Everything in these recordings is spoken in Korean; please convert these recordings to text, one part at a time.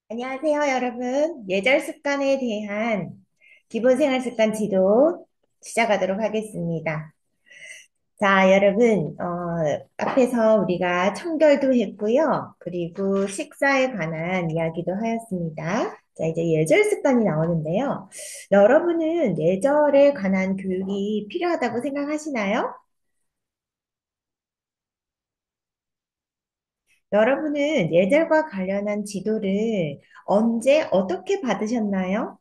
안녕하세요, 여러분. 예절 습관에 대한 기본 생활 습관 지도 시작하도록 하겠습니다. 자, 여러분, 앞에서 우리가 청결도 했고요. 그리고 식사에 관한 이야기도 하였습니다. 자, 이제 예절 습관이 나오는데요. 여러분은 예절에 관한 교육이 필요하다고 생각하시나요? 여러분은 예절과 관련한 지도를 언제 어떻게 받으셨나요?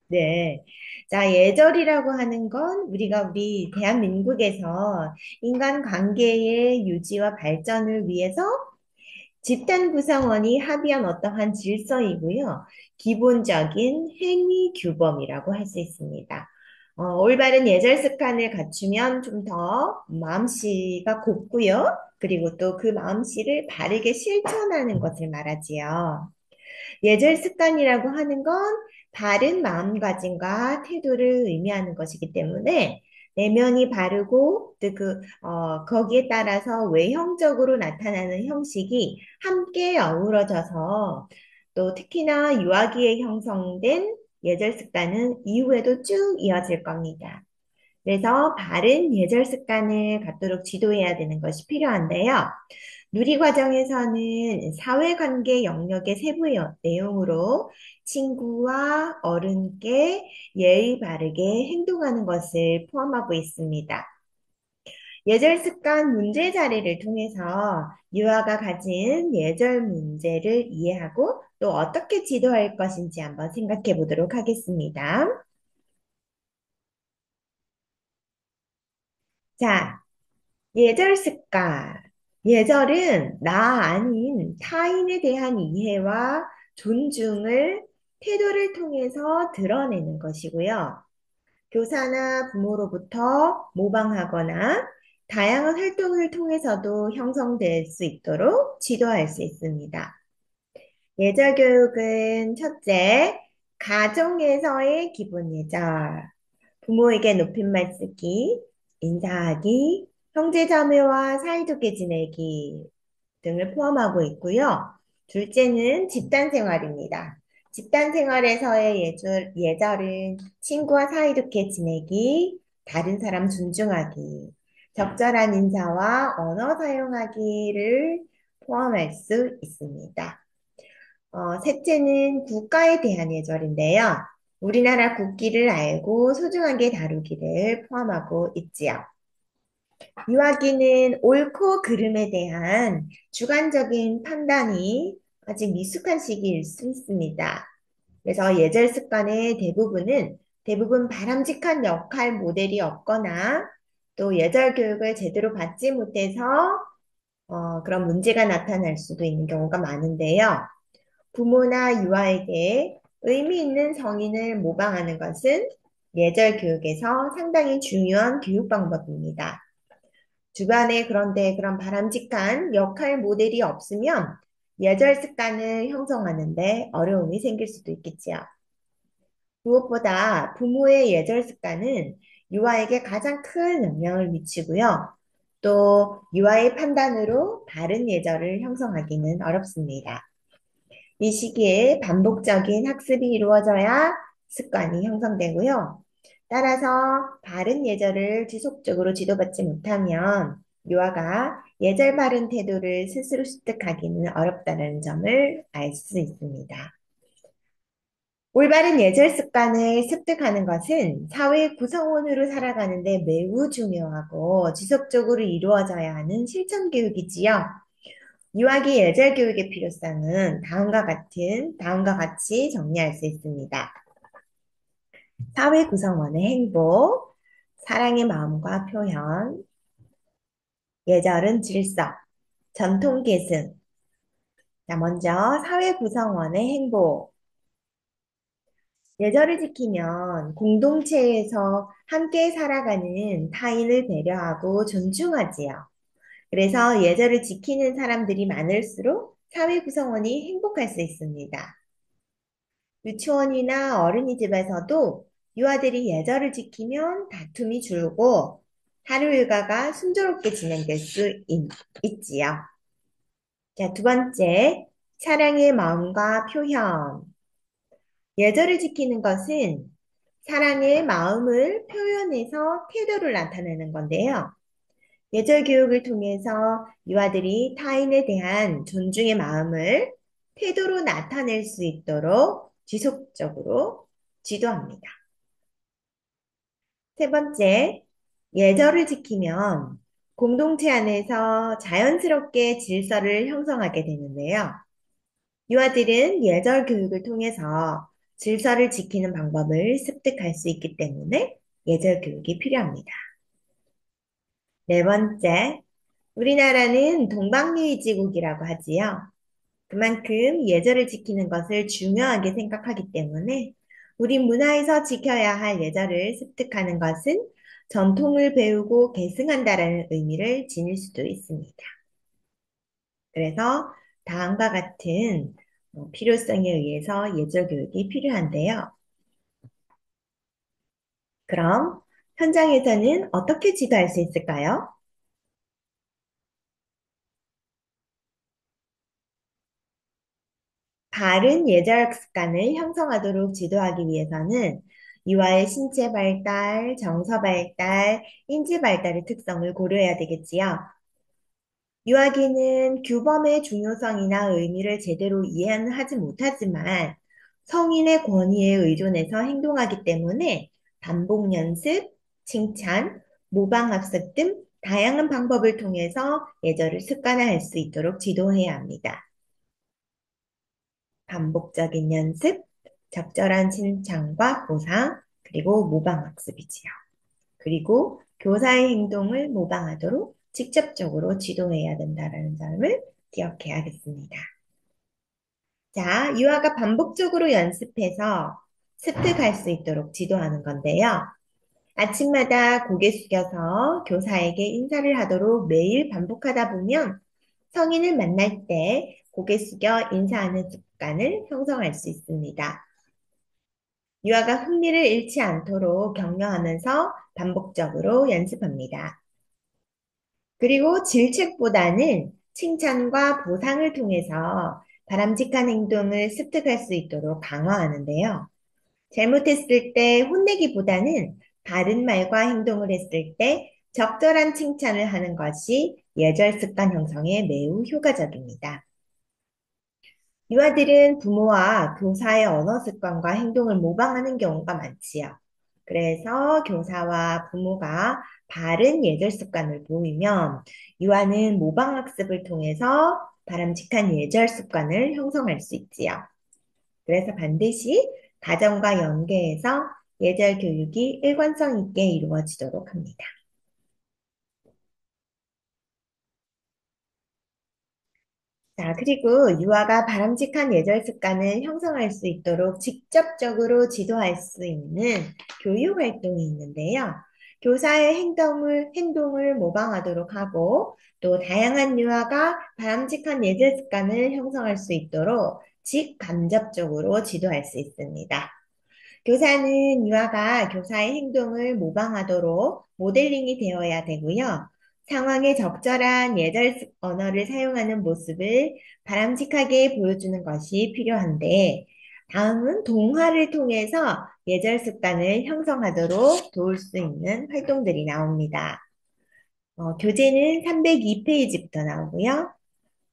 네. 자, 예절이라고 하는 건 우리 대한민국에서 인간 관계의 유지와 발전을 위해서 집단 구성원이 합의한 어떠한 질서이고요. 기본적인 행위 규범이라고 할 수 있습니다. 올바른 예절 습관을 갖추면 좀 더 마음씨가 곱고요. 그리고 또 그 마음씨를 바르게 실천하는 것을 말하지요. 예절 습관이라고 하는 건 바른 마음가짐과 태도를 의미하는 것이기 때문에 내면이 바르고 거기에 따라서 외형적으로 나타나는 형식이 함께 어우러져서 또 특히나 유아기에 형성된 예절 습관은 이후에도 쭉 이어질 겁니다. 그래서 바른 예절 습관을 갖도록 지도해야 되는 것이 필요한데요. 누리과정에서는 사회관계 영역의 세부 내용으로 친구와 어른께 예의 바르게 행동하는 것을 포함하고 있습니다. 예절 습관 문제 자리를 통해서 유아가 가진 예절 문제를 이해하고 또 어떻게 지도할 것인지 한번 생각해 보도록 하겠습니다. 자, 예절 습관. 예절은 나 아닌 타인에 대한 이해와 존중을 태도를 통해서 드러내는 것이고요. 교사나 부모로부터 모방하거나 다양한 활동을 통해서도 형성될 수 있도록 지도할 수 있습니다. 예절 교육은 첫째, 가정에서의 기본 예절. 부모에게 높임말 쓰기, 인사하기, 형제자매와 사이좋게 지내기 등을 포함하고 있고요. 둘째는 집단 생활입니다. 집단 생활에서의 예절은 친구와 사이좋게 지내기, 다른 사람 존중하기, 적절한 인사와 언어 사용하기를 포함할 수 있습니다. 셋째는 국가에 대한 예절인데요. 우리나라 국기를 알고 소중하게 다루기를 포함하고 있지요. 유아기는 옳고 그름에 대한 주관적인 판단이 아직 미숙한 시기일 수 있습니다. 그래서 예절 습관의 대부분 바람직한 역할 모델이 없거나 또 예절 교육을 제대로 받지 못해서 그런 문제가 나타날 수도 있는 경우가 많은데요. 부모나 유아에게 의미 있는 성인을 모방하는 것은 예절 교육에서 상당히 중요한 교육 방법입니다. 주변에 그런데 그런 바람직한 역할 모델이 없으면 예절 습관을 형성하는데 어려움이 생길 수도 있겠지요. 무엇보다 부모의 예절 습관은 유아에게 가장 큰 영향을 미치고요. 또 유아의 판단으로 바른 예절을 형성하기는 어렵습니다. 이 시기에 반복적인 학습이 이루어져야 습관이 형성되고요. 따라서 바른 예절을 지속적으로 지도받지 못하면 유아가 예절 바른 태도를 스스로 습득하기는 어렵다는 점을 알 수 있습니다. 올바른 예절 습관을 습득하는 것은 사회 구성원으로 살아가는데 매우 중요하고 지속적으로 이루어져야 하는 실천 교육이지요. 유아기 예절 교육의 필요성은 다음과 같이 정리할 수 있습니다. 사회 구성원의 행복, 사랑의 마음과 표현, 예절은 질서, 전통 계승. 자, 먼저 사회 구성원의 행복. 예절을 지키면 공동체에서 함께 살아가는 타인을 배려하고 존중하지요. 그래서 예절을 지키는 사람들이 많을수록 사회 구성원이 행복할 수 있습니다. 유치원이나 어린이집에서도 유아들이 예절을 지키면 다툼이 줄고 하루 일과가 순조롭게 진행될 수 있지요. 자, 두 번째, 사랑의 마음과 표현. 예절을 지키는 것은 사랑의 마음을 표현해서 태도를 나타내는 건데요. 예절 교육을 통해서 유아들이 타인에 대한 존중의 마음을 태도로 나타낼 수 있도록 지속적으로 지도합니다. 세 번째, 예절을 지키면 공동체 안에서 자연스럽게 질서를 형성하게 되는데요. 유아들은 예절 교육을 통해서 질서를 지키는 방법을 습득할 수 있기 때문에 예절 교육이 필요합니다. 네 번째, 우리나라는 동방예의지국이라고 하지요. 그만큼 예절을 지키는 것을 중요하게 생각하기 때문에 우리 문화에서 지켜야 할 예절을 습득하는 것은 전통을 배우고 계승한다라는 의미를 지닐 수도 있습니다. 그래서 다음과 같은 필요성에 의해서 예절 교육이 필요한데요. 그럼 현장에서는 어떻게 지도할 수 있을까요? 바른 예절 습관을 형성하도록 지도하기 위해서는 이와의 신체 발달, 정서 발달, 인지 발달의 특성을 고려해야 되겠지요. 유아기는 규범의 중요성이나 의미를 제대로 이해는 하지 못하지만 성인의 권위에 의존해서 행동하기 때문에 반복 연습, 칭찬, 모방학습 등 다양한 방법을 통해서 예절을 습관화할 수 있도록 지도해야 합니다. 반복적인 연습, 적절한 칭찬과 보상, 그리고 모방학습이지요. 그리고 교사의 행동을 모방하도록 직접적으로 지도해야 된다는 점을 기억해야겠습니다. 자, 유아가 반복적으로 연습해서 습득할 수 있도록 지도하는 건데요. 아침마다 고개 숙여서 교사에게 인사를 하도록 매일 반복하다 보면 성인을 만날 때 고개 숙여 인사하는 습관을 형성할 수 있습니다. 유아가 흥미를 잃지 않도록 격려하면서 반복적으로 연습합니다. 그리고 질책보다는 칭찬과 보상을 통해서 바람직한 행동을 습득할 수 있도록 강화하는데요. 잘못했을 때 혼내기보다는 바른 말과 행동을 했을 때 적절한 칭찬을 하는 것이 예절 습관 형성에 매우 효과적입니다. 유아들은 부모와 교사의 언어 습관과 행동을 모방하는 경우가 많지요. 그래서 교사와 부모가 바른 예절 습관을 보이면 유아는 모방학습을 통해서 바람직한 예절 습관을 형성할 수 있지요. 그래서 반드시 가정과 연계해서 예절 교육이 일관성 있게 이루어지도록 합니다. 자, 그리고 유아가 바람직한 예절 습관을 형성할 수 있도록 직접적으로 지도할 수 있는 교육 활동이 있는데요. 교사의 행동을 모방하도록 하고 또 다양한 유아가 바람직한 예절 습관을 형성할 수 있도록 직간접적으로 지도할 수 있습니다. 교사는 유아가 교사의 행동을 모방하도록 모델링이 되어야 되고요. 상황에 적절한 예절 언어를 사용하는 모습을 바람직하게 보여주는 것이 필요한데, 다음은 동화를 통해서 예절 습관을 형성하도록 도울 수 있는 활동들이 나옵니다. 교재는 302페이지부터 나오고요.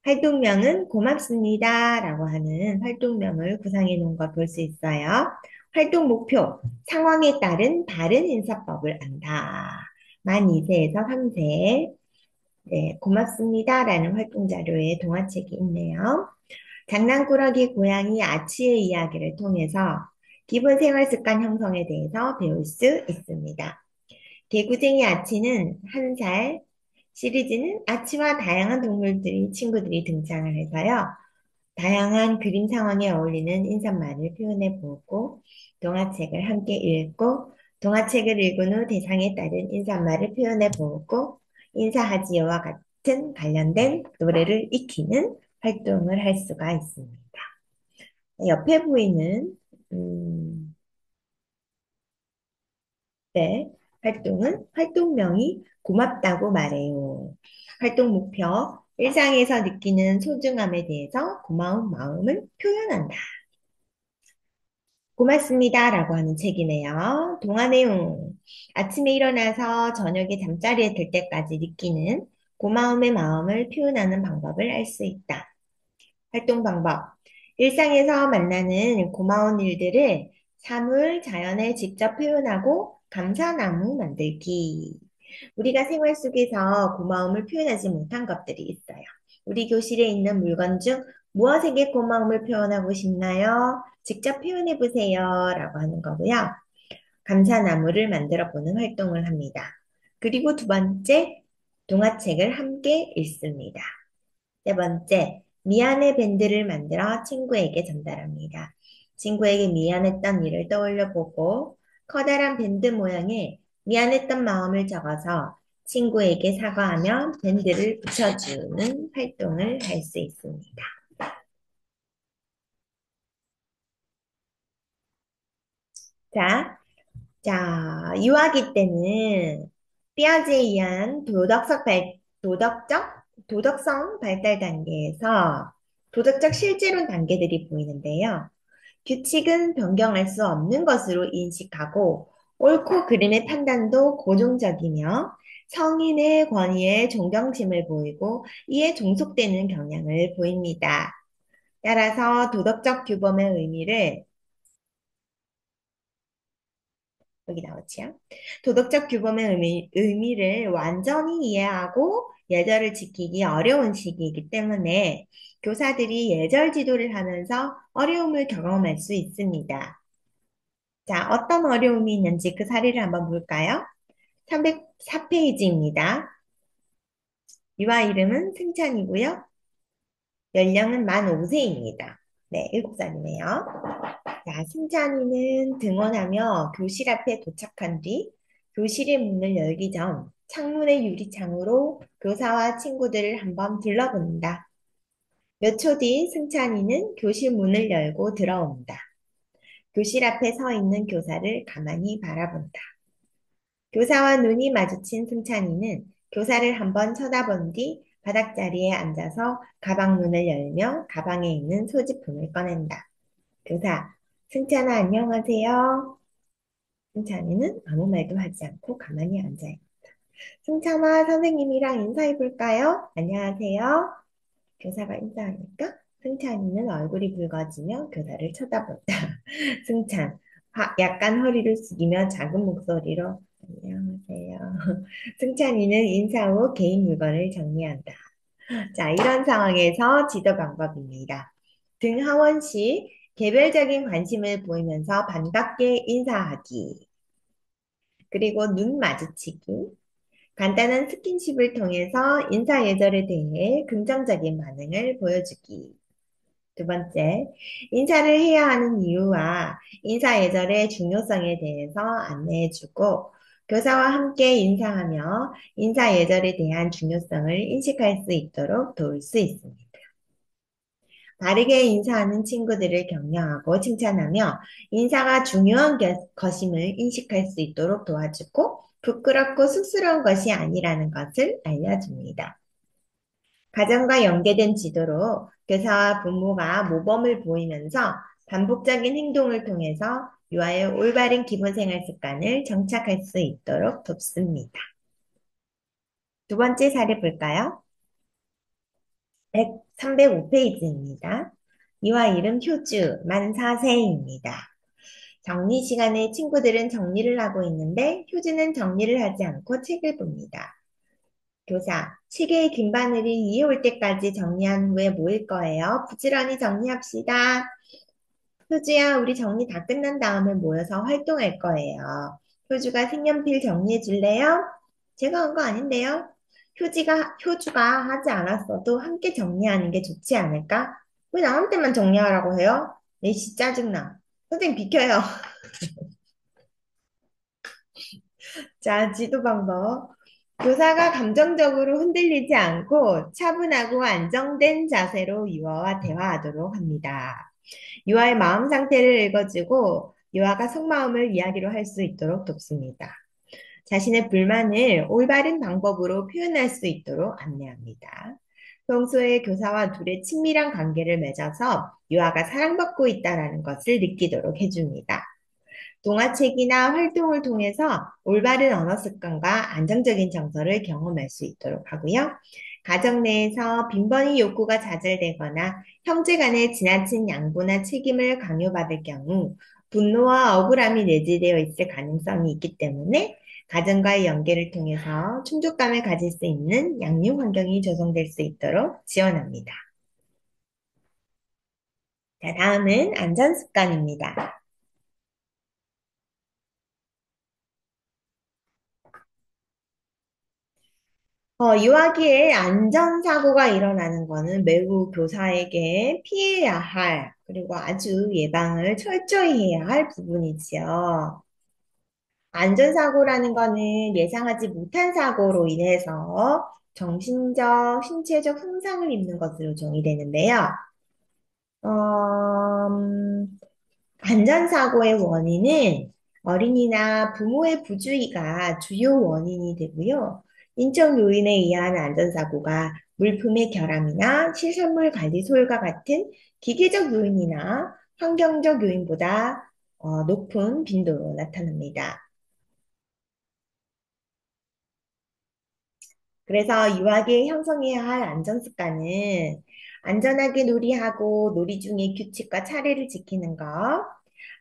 활동명은 고맙습니다 라고 하는 활동명을 구상해 놓은 걸 볼 수 있어요. 활동 목표, 상황에 따른 바른 인사법을 안다. 만 2세에서 3세. 네, 고맙습니다 라는 활동 자료에 동화책이 있네요. 장난꾸러기 고양이 아치의 이야기를 통해서 기본 생활 습관 형성에 대해서 배울 수 있습니다. 개구쟁이 아치는 1살, 시리즈는 아치와 다양한 친구들이 등장을 해서요. 다양한 그림 상황에 어울리는 인사말을 표현해 보고, 동화책을 함께 읽고, 동화책을 읽은 후 대상에 따른 인사말을 표현해 보고, 인사하지요와 같은 관련된 노래를 익히는 활동을 할 수가 있습니다. 옆에 보이는 활동은 활동명이 고맙다고 말해요. 활동 목표, 일상에서 느끼는 소중함에 대해서 고마운 마음을 표현한다. 고맙습니다. 라고 하는 책이네요. 동화 내용. 아침에 일어나서 저녁에 잠자리에 들 때까지 느끼는 고마움의 마음을 표현하는 방법을 알 수 있다. 활동 방법. 일상에서 만나는 고마운 일들을 사물, 자연에 직접 표현하고 감사나무 만들기. 우리가 생활 속에서 고마움을 표현하지 못한 것들이 있어요. 우리 교실에 있는 물건 중 무엇에게 고마움을 표현하고 싶나요? 직접 표현해 보세요. 라고 하는 거고요. 감사나무를 만들어 보는 활동을 합니다. 그리고 두 번째, 동화책을 함께 읽습니다. 네 번째, 미안해 밴드를 만들어 친구에게 전달합니다. 친구에게 미안했던 일을 떠올려 보고 커다란 밴드 모양의 미안했던 마음을 적어서 친구에게 사과하며 밴드를 붙여주는 활동을 할 수 있습니다. 자, 유아기 때는 삐아제에 의한 도덕성 발달 단계에서 도덕적 실제론 단계들이 보이는데요. 규칙은 변경할 수 없는 것으로 인식하고 옳고 그름의 판단도 고정적이며 성인의 권위에 존경심을 보이고 이에 종속되는 경향을 보입니다. 따라서 도덕적 규범의 의미를 여기 나오지요. 도덕적 규범의 의미를 완전히 이해하고 예절을 지키기 어려운 시기이기 때문에 교사들이 예절 지도를 하면서 어려움을 경험할 수 있습니다. 자, 어떤 어려움이 있는지 그 사례를 한번 볼까요? 304페이지입니다. 유아 이름은 승찬이고요. 연령은 만 5세입니다. 네, 7살이네요. 자, 승찬이는 등원하며 교실 앞에 도착한 뒤 교실의 문을 열기 전 창문의 유리창으로 교사와 친구들을 한번 둘러본다. 몇 초 뒤 승찬이는 교실 문을 열고 들어온다. 교실 앞에 서 있는 교사를 가만히 바라본다. 교사와 눈이 마주친 승찬이는 교사를 한번 쳐다본 뒤 바닥자리에 앉아서 가방 문을 열며 가방에 있는 소지품을 꺼낸다. 교사, 승찬아 안녕하세요. 승찬이는 아무 말도 하지 않고 가만히 앉아있다. 승찬아 선생님이랑 인사해 볼까요? 안녕하세요. 교사가 인사하니까 승찬이는 얼굴이 붉어지며 교사를 쳐다본다. 승찬, 약간 허리를 숙이며 작은 목소리로 안녕하세요. 승찬이는 인사 후 개인 물건을 정리한다. 자, 이런 상황에서 지도 방법입니다. 등하원 시 개별적인 관심을 보이면서 반갑게 인사하기, 그리고 눈 마주치기, 간단한 스킨십을 통해서 인사 예절에 대해 긍정적인 반응을 보여주기. 두 번째, 인사를 해야 하는 이유와 인사 예절의 중요성에 대해서 안내해주고, 교사와 함께 인사하며 인사 예절에 대한 중요성을 인식할 수 있도록 도울 수 있습니다. 바르게 인사하는 친구들을 격려하고 칭찬하며 인사가 중요한 것임을 인식할 수 있도록 도와주고 부끄럽고 쑥스러운 것이 아니라는 것을 알려줍니다. 가정과 연계된 지도로 교사와 부모가 모범을 보이면서 반복적인 행동을 통해서 유아의 올바른 기본생활 습관을 정착할 수 있도록 돕습니다. 두 번째 사례 볼까요? 305페이지입니다. 이와 이름 효주, 만 4세입니다. 정리 시간에 친구들은 정리를 하고 있는데 효주는 정리를 하지 않고 책을 봅니다. 교사, 시계의 긴 바늘이 위에 올 때까지 정리한 후에 모일 거예요. 부지런히 정리합시다. 효주야, 우리 정리 다 끝난 다음에 모여서 활동할 거예요. 효주가 색연필 정리해 줄래요? 제가 한 거 아닌데요? 효주가 하지 않았어도 함께 정리하는 게 좋지 않을까? 왜 나한테만 정리하라고 해요? 에이씨, 짜증나. 선생님 비켜요. 자, 지도 방법. 교사가 감정적으로 흔들리지 않고 차분하고 안정된 자세로 유아와 대화하도록 합니다. 유아의 마음 상태를 읽어주고 유아가 속마음을 이야기로 할 수 있도록 돕습니다. 자신의 불만을 올바른 방법으로 표현할 수 있도록 안내합니다. 평소에 교사와 둘의 친밀한 관계를 맺어서 유아가 사랑받고 있다는 것을 느끼도록 해줍니다. 동화책이나 활동을 통해서 올바른 언어 습관과 안정적인 정서를 경험할 수 있도록 하고요. 가정 내에서 빈번히 욕구가 좌절되거나 형제 간의 지나친 양보나 책임을 강요받을 경우 분노와 억울함이 내재되어 있을 가능성이 있기 때문에 가정과의 연계를 통해서 충족감을 가질 수 있는 양육 환경이 조성될 수 있도록 지원합니다. 자, 다음은 안전 습관입니다. 유아기에 안전사고가 일어나는 것은 매우 교사에게 피해야 할, 그리고 아주 예방을 철저히 해야 할 부분이지요. 안전사고라는 것은 예상하지 못한 사고로 인해서 정신적, 신체적 손상을 입는 것으로 정의되는데요. 음, 안전사고의 원인은 어린이나 부모의 부주의가 주요 원인이 되고요. 인적 요인에 의한 안전사고가 물품의 결함이나 시설물 관리 소홀과 같은 기계적 요인이나 환경적 요인보다 높은 빈도로 나타납니다. 그래서 유아기에 형성해야 할 안전 습관은 안전하게 놀이하고 놀이 중에 규칙과 차례를 지키는 것,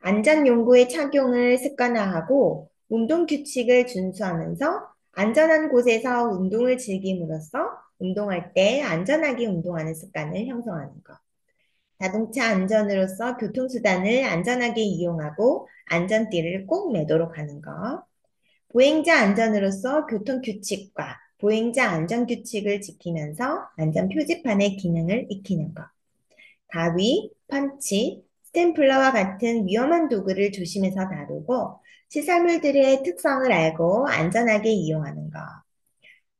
안전 용구의 착용을 습관화하고 운동 규칙을 준수하면서 안전한 곳에서 운동을 즐김으로써 운동할 때 안전하게 운동하는 습관을 형성하는 것. 자동차 안전으로서 교통수단을 안전하게 이용하고 안전띠를 꼭 매도록 하는 것. 보행자 안전으로서 교통규칙과 보행자 안전규칙을 지키면서 안전 표지판의 기능을 익히는 것. 가위, 펀치, 스탬플러와 같은 위험한 도구를 조심해서 다루고 시설물들의 특성을 알고 안전하게 이용하는 것.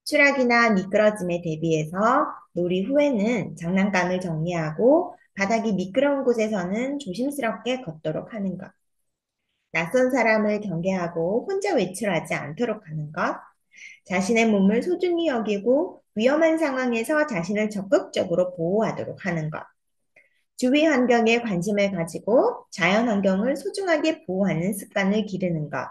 추락이나 미끄러짐에 대비해서 놀이 후에는 장난감을 정리하고 바닥이 미끄러운 곳에서는 조심스럽게 걷도록 하는 것. 낯선 사람을 경계하고 혼자 외출하지 않도록 하는 것. 자신의 몸을 소중히 여기고 위험한 상황에서 자신을 적극적으로 보호하도록 하는 것. 주위 환경에 관심을 가지고 자연 환경을 소중하게 보호하는 습관을 기르는 것.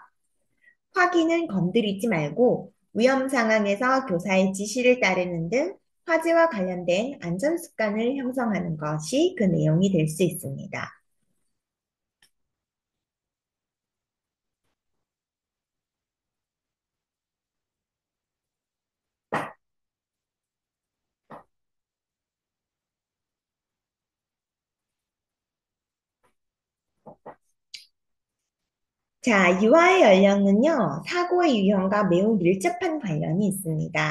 화기는 건드리지 말고 위험 상황에서 교사의 지시를 따르는 등 화재와 관련된 안전 습관을 형성하는 것이 그 내용이 될 수 있습니다. 자, 유아의 연령은요, 사고의 유형과 매우 밀접한 관련이 있습니다.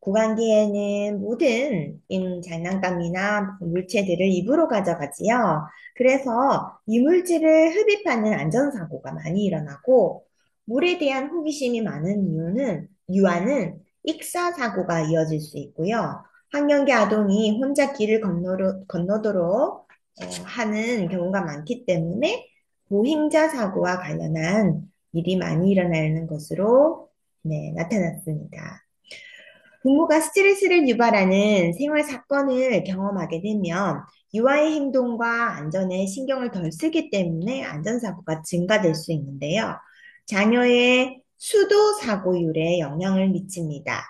구강기에는 모든 장난감이나 물체들을 입으로 가져가지요. 그래서 이물질을 흡입하는 안전사고가 많이 일어나고, 물에 대한 호기심이 많은 이유는, 유아는 익사사고가 이어질 수 있고요. 학령기 아동이 혼자 길을 건너도록 하는 경우가 많기 때문에 보행자 사고와 관련한 일이 많이 일어나는 것으로 네, 나타났습니다. 부모가 스트레스를 유발하는 생활 사건을 경험하게 되면 유아의 행동과 안전에 신경을 덜 쓰기 때문에 안전사고가 증가될 수 있는데요. 자녀의 수도 사고율에 영향을 미칩니다.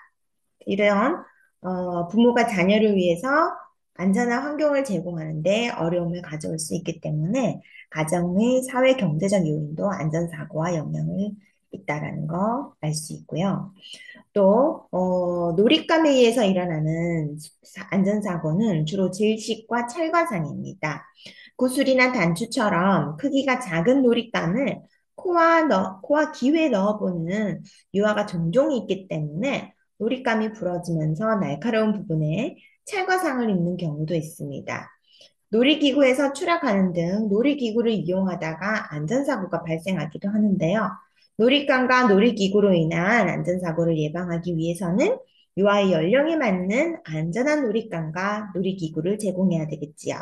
이런 부모가 자녀를 위해서 안전한 환경을 제공하는데 어려움을 가져올 수 있기 때문에 가정의 사회 경제적 요인도 안전사고와 영향을 있다라는 거 알 수 있고요. 또 놀잇감에 의해서 일어나는 안전사고는 주로 질식과 찰과상입니다. 구슬이나 단추처럼 크기가 작은 놀잇감을 코와 귀에 넣어보는 유아가 종종 있기 때문에 놀잇감이 부러지면서 날카로운 부분에 찰과상을 입는 경우도 있습니다. 놀이기구에서 추락하는 등 놀이기구를 이용하다가 안전사고가 발생하기도 하는데요. 놀잇감과 놀이기구로 인한 안전사고를 예방하기 위해서는 유아의 연령에 맞는 안전한 놀잇감과 놀이기구를 제공해야 되겠지요.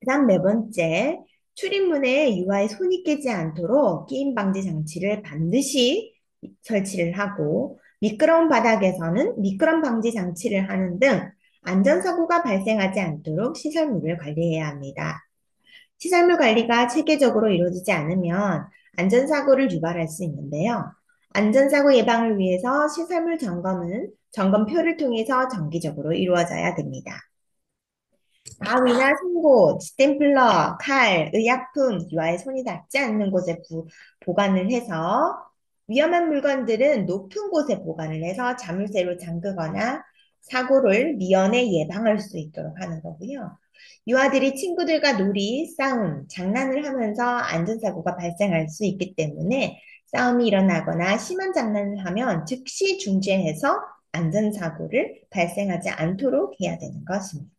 그다음 네 번째, 출입문에 유아의 손이 깨지 않도록 게임 방지 장치를 반드시 설치를 하고 미끄러운 바닥에서는 미끄럼 방지 장치를 하는 등 안전사고가 발생하지 않도록 시설물을 관리해야 합니다. 시설물 관리가 체계적으로 이루어지지 않으면 안전사고를 유발할 수 있는데요. 안전사고 예방을 위해서 시설물 점검은 점검표를 통해서 정기적으로 이루어져야 됩니다. 가위나 송곳, 스탬플러, 칼, 의약품, 유아의 손이 닿지 않는 곳에 보관을 해서 위험한 물건들은 높은 곳에 보관을 해서 자물쇠로 잠그거나 사고를 미연에 예방할 수 있도록 하는 거고요. 유아들이 친구들과 놀이, 싸움, 장난을 하면서 안전사고가 발생할 수 있기 때문에 싸움이 일어나거나 심한 장난을 하면 즉시 중지해서 안전사고를 발생하지 않도록 해야 되는 것입니다.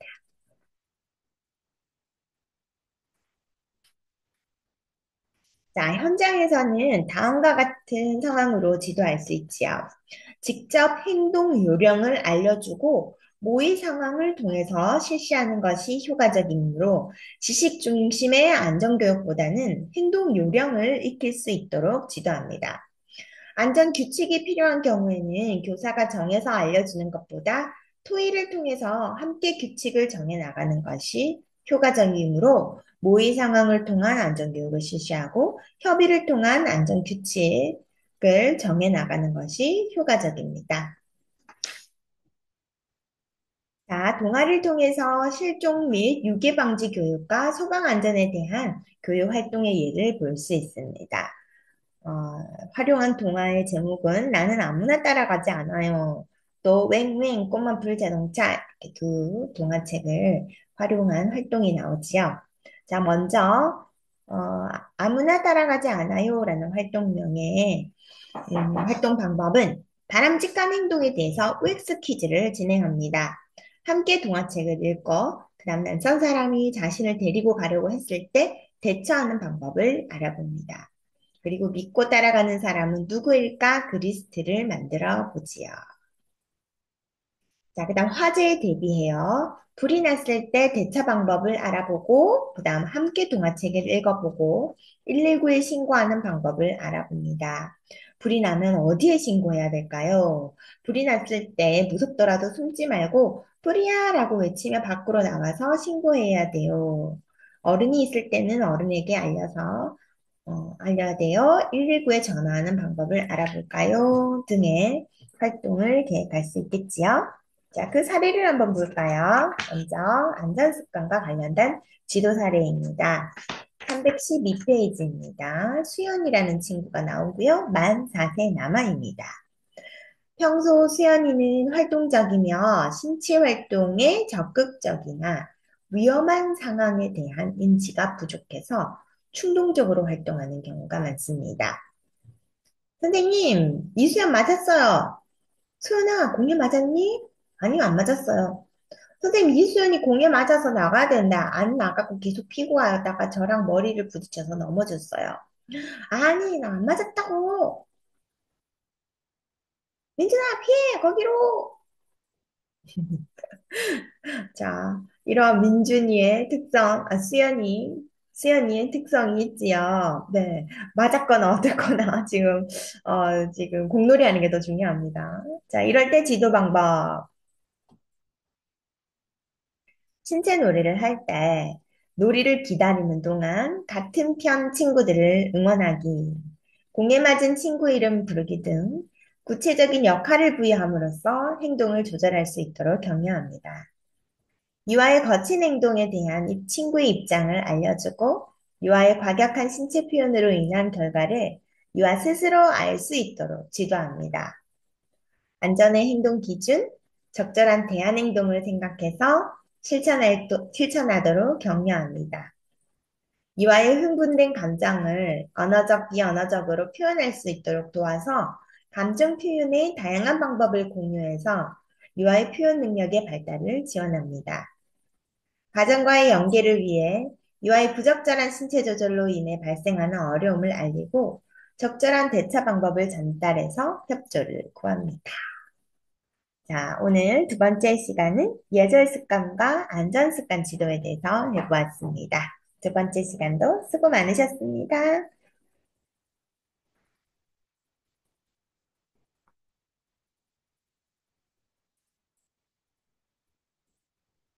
자, 현장에서는 다음과 같은 상황으로 지도할 수 있지요. 직접 행동 요령을 알려주고 모의 상황을 통해서 실시하는 것이 효과적이므로 지식 중심의 안전교육보다는 행동 요령을 익힐 수 있도록 지도합니다. 안전 규칙이 필요한 경우에는 교사가 정해서 알려주는 것보다 토의를 통해서 함께 규칙을 정해 나가는 것이 효과적이므로 모의 상황을 통한 안전교육을 실시하고 협의를 통한 안전규칙을 정해 나가는 것이 효과적입니다. 자, 동아리를 통해서 실종 및 유괴 방지 교육과 소방 안전에 대한 교육 활동의 예를 볼 수 있습니다. 어, 활용한 동화의 제목은 나는 아무나 따라가지 않아요. 또 웽웽 꼬마 불자동차 이렇게 두 동화책을 활용한 활동이 나오지요. 자, 먼저 어, 아무나 따라가지 않아요라는 활동명의 활동 방법은 바람직한 행동에 대해서 OX 퀴즈를 진행합니다. 함께 동화책을 읽고 그다음 낯선 사람이 자신을 데리고 가려고 했을 때 대처하는 방법을 알아봅니다. 그리고 믿고 따라가는 사람은 누구일까? 그 리스트를 만들어 보지요. 자, 그다음 화재에 대비해요. 불이 났을 때 대처 방법을 알아보고, 그다음 함께 동화책을 읽어보고, 119에 신고하는 방법을 알아봅니다. 불이 나면 어디에 신고해야 될까요? 불이 났을 때 무섭더라도 숨지 말고, 불이야! 라고 외치며 밖으로 나와서 신고해야 돼요. 어른이 있을 때는 어른에게 알려야 돼요. 119에 전화하는 방법을 알아볼까요? 등의 활동을 계획할 수 있겠지요. 자, 그 사례를 한번 볼까요? 먼저 안전습관과 관련된 지도 사례입니다. 312페이지입니다. 수연이라는 친구가 나오고요. 만 4세 남아입니다. 평소 수연이는 활동적이며 신체 활동에 적극적이나 위험한 상황에 대한 인지가 부족해서 충동적으로 활동하는 경우가 많습니다. 선생님, 이수연 맞았어요. 수연아, 공유 맞았니? 아니요, 안 맞았어요. 선생님, 이수연이 공에 맞아서 나가야 된다. 안 나가고 계속 피고 하다가 저랑 머리를 부딪혀서 넘어졌어요. 아니, 나 안 맞았다고. 민준아, 피해, 거기로. 자, 이런 민준이의 특성, 수연이의 특성이 있지요. 네. 맞았거나 어쨌거나 지금 공놀이 하는 게 더 중요합니다. 자, 이럴 때 지도 방법. 신체 놀이를 할 때 놀이를 기다리는 동안 같은 편 친구들을 응원하기, 공에 맞은 친구 이름 부르기 등 구체적인 역할을 부여함으로써 행동을 조절할 수 있도록 격려합니다. 유아의 거친 행동에 대한 친구의 입장을 알려주고 유아의 과격한 신체 표현으로 인한 결과를 유아 스스로 알 수 있도록 지도합니다. 안전의 행동 기준, 적절한 대안 행동을 생각해서 실천하도록 격려합니다. 이와의 흥분된 감정을 언어적, 비언어적으로 표현할 수 있도록 도와서 감정 표현의 다양한 방법을 공유해서 유아의 표현 능력의 발달을 지원합니다. 가정과의 연계를 위해 유아의 부적절한 신체 조절로 인해 발생하는 어려움을 알리고 적절한 대처 방법을 전달해서 협조를 구합니다. 자, 오늘 두 번째 시간은 예절 습관과 안전 습관 지도에 대해서 해보았습니다. 두 번째 시간도 수고 많으셨습니다.